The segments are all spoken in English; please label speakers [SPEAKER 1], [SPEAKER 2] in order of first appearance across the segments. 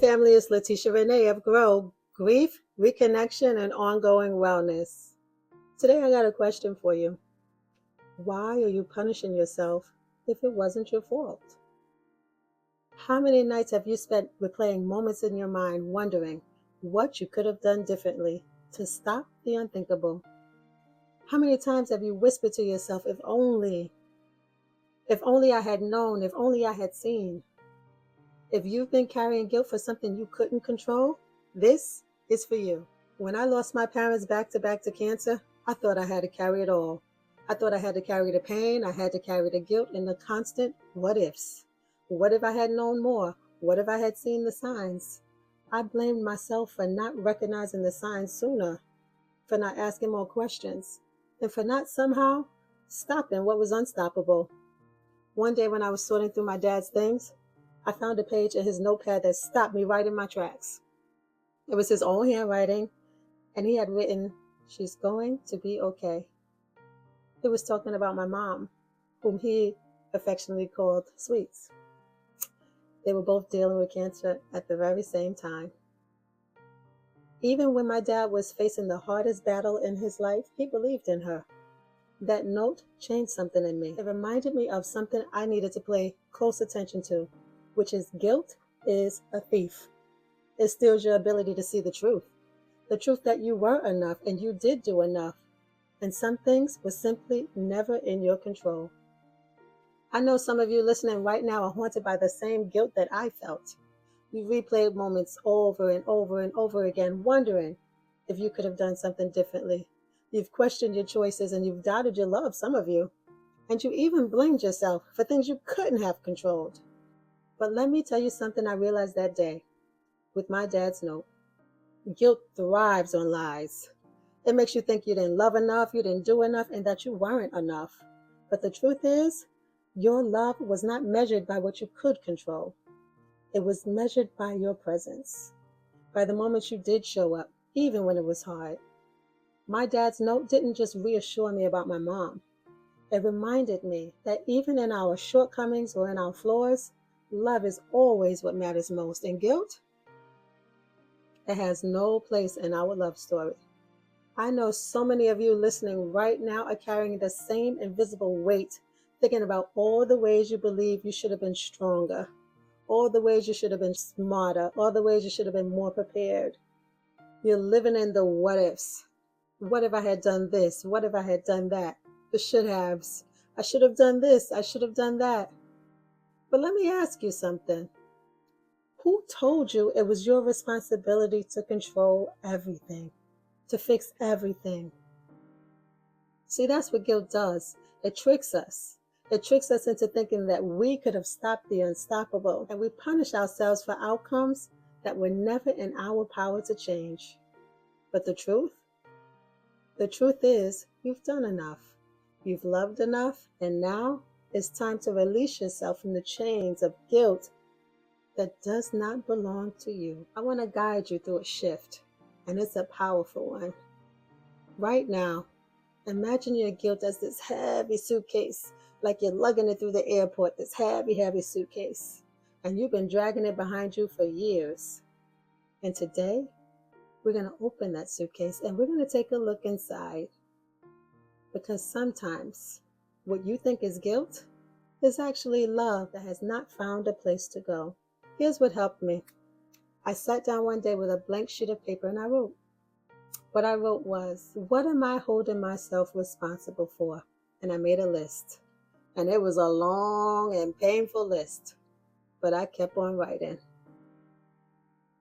[SPEAKER 1] family, it's Letitia Renee of Grow, Grief, Reconnection, and Ongoing Wellness. Today I got a question for you. Why are you punishing yourself if it wasn't your fault? How many nights have you spent replaying moments in your mind wondering what you could have done differently to stop the unthinkable? How many times have you whispered to yourself, if only I had known, if only I had seen? If you've been carrying guilt for something you couldn't control, this is for you. When I lost my parents back to back to cancer, I thought I had to carry it all. I thought I had to carry the pain, I had to carry the guilt, and the constant what ifs. What if I had known more? What if I had seen the signs? I blamed myself for not recognizing the signs sooner, for not asking more questions, and for not somehow stopping what was unstoppable. One day when I was sorting through my dad's things, I found a page in his notepad that stopped me right in my tracks. It was his own handwriting, and he had written, "She's going to be okay." He was talking about my mom, whom he affectionately called Sweets. They were both dealing with cancer at the very same time. Even when my dad was facing the hardest battle in his life, he believed in her. That note changed something in me. It reminded me of something I needed to pay close attention to, which is guilt is a thief. It steals your ability to see the truth that you were enough and you did do enough, and some things were simply never in your control. I know some of you listening right now are haunted by the same guilt that I felt. You replayed moments over and over and over again, wondering if you could have done something differently. You've questioned your choices and you've doubted your love, some of you, and you even blamed yourself for things you couldn't have controlled. But let me tell you something I realized that day with my dad's note. Guilt thrives on lies. It makes you think you didn't love enough, you didn't do enough, and that you weren't enough. But the truth is, your love was not measured by what you could control. It was measured by your presence, by the moments you did show up, even when it was hard. My dad's note didn't just reassure me about my mom. It reminded me that even in our shortcomings or in our flaws, love is always what matters most. And guilt, it has no place in our love story. I know so many of you listening right now are carrying the same invisible weight, thinking about all the ways you believe you should have been stronger, all the ways you should have been smarter, all the ways you should have been more prepared. You're living in the what ifs. What if I had done this? What if I had done that? The should haves. I should have done this. I should have done that. But let me ask you something. Who told you it was your responsibility to control everything, to fix everything? See, that's what guilt does. It tricks us. It tricks us into thinking that we could have stopped the unstoppable, and we punish ourselves for outcomes that were never in our power to change. But the truth is, you've done enough. You've loved enough, and now it's time to release yourself from the chains of guilt that does not belong to you. I want to guide you through a shift, and it's a powerful one. Right now, imagine your guilt as this heavy suitcase, like you're lugging it through the airport, this heavy, heavy suitcase, and you've been dragging it behind you for years. And today, we're going to open that suitcase and we're going to take a look inside. Because sometimes what you think is guilt is actually love that has not found a place to go. Here's what helped me. I sat down one day with a blank sheet of paper and I wrote. What I wrote was, what am I holding myself responsible for? And I made a list. And it was a long and painful list, but I kept on writing.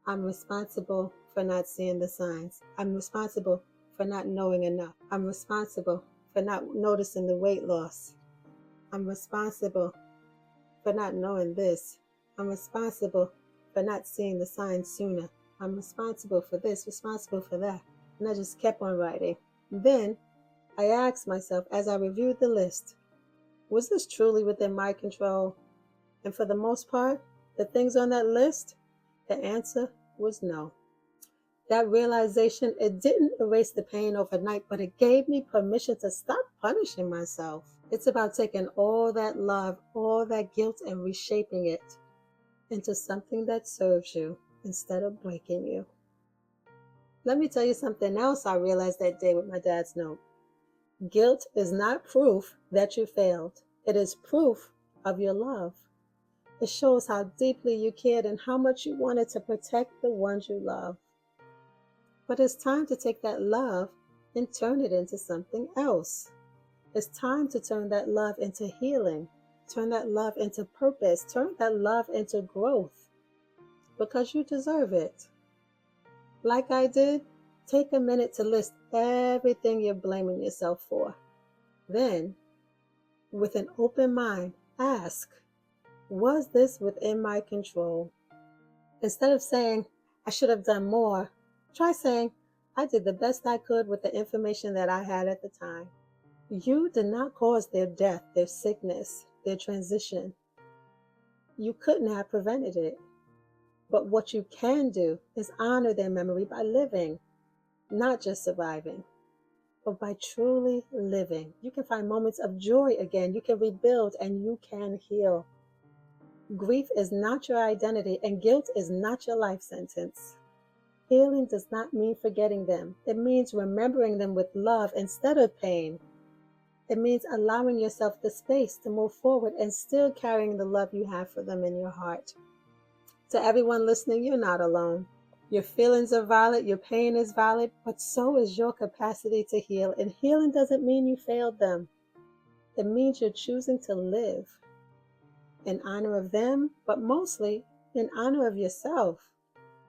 [SPEAKER 1] I'm responsible for not seeing the signs. I'm responsible for not knowing enough. I'm responsible for not noticing the weight loss. I'm responsible for not knowing this. I'm responsible for not seeing the signs sooner. I'm responsible for this, responsible for that. And I just kept on writing. Then I asked myself as I reviewed the list, was this truly within my control? And for the most part, the things on that list, the answer was no. That realization, it didn't erase the pain overnight, but it gave me permission to stop punishing myself. It's about taking all that love, all that guilt, and reshaping it into something that serves you instead of breaking you. Let me tell you something else I realized that day with my dad's note. Guilt is not proof that you failed. It is proof of your love. It shows how deeply you cared and how much you wanted to protect the ones you love. But it's time to take that love and turn it into something else. It's time to turn that love into healing, turn that love into purpose, turn that love into growth, because you deserve it. Like I did, take a minute to list everything you're blaming yourself for. Then, with an open mind, ask, was this within my control? Instead of saying, I should have done more, try saying, I did the best I could with the information that I had at the time. You did not cause their death, their sickness, their transition. You couldn't have prevented it. But what you can do is honor their memory by living, not just surviving, but by truly living. You can find moments of joy again. You can rebuild and you can heal. Grief is not your identity and guilt is not your life sentence. Healing does not mean forgetting them. It means remembering them with love instead of pain. It means allowing yourself the space to move forward and still carrying the love you have for them in your heart. To everyone listening, you're not alone. Your feelings are valid, your pain is valid, but so is your capacity to heal. And healing doesn't mean you failed them. It means you're choosing to live in honor of them, but mostly in honor of yourself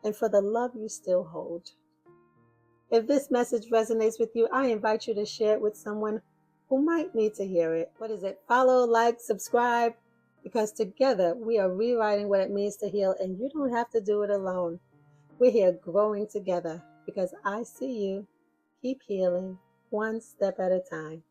[SPEAKER 1] and for the love you still hold. If this message resonates with you, I invite you to share it with someone who might need to hear it. What is it? Follow, like, subscribe, because together we are rewriting what it means to heal, and you don't have to do it alone. We're here growing together because I see you. Keep healing one step at a time.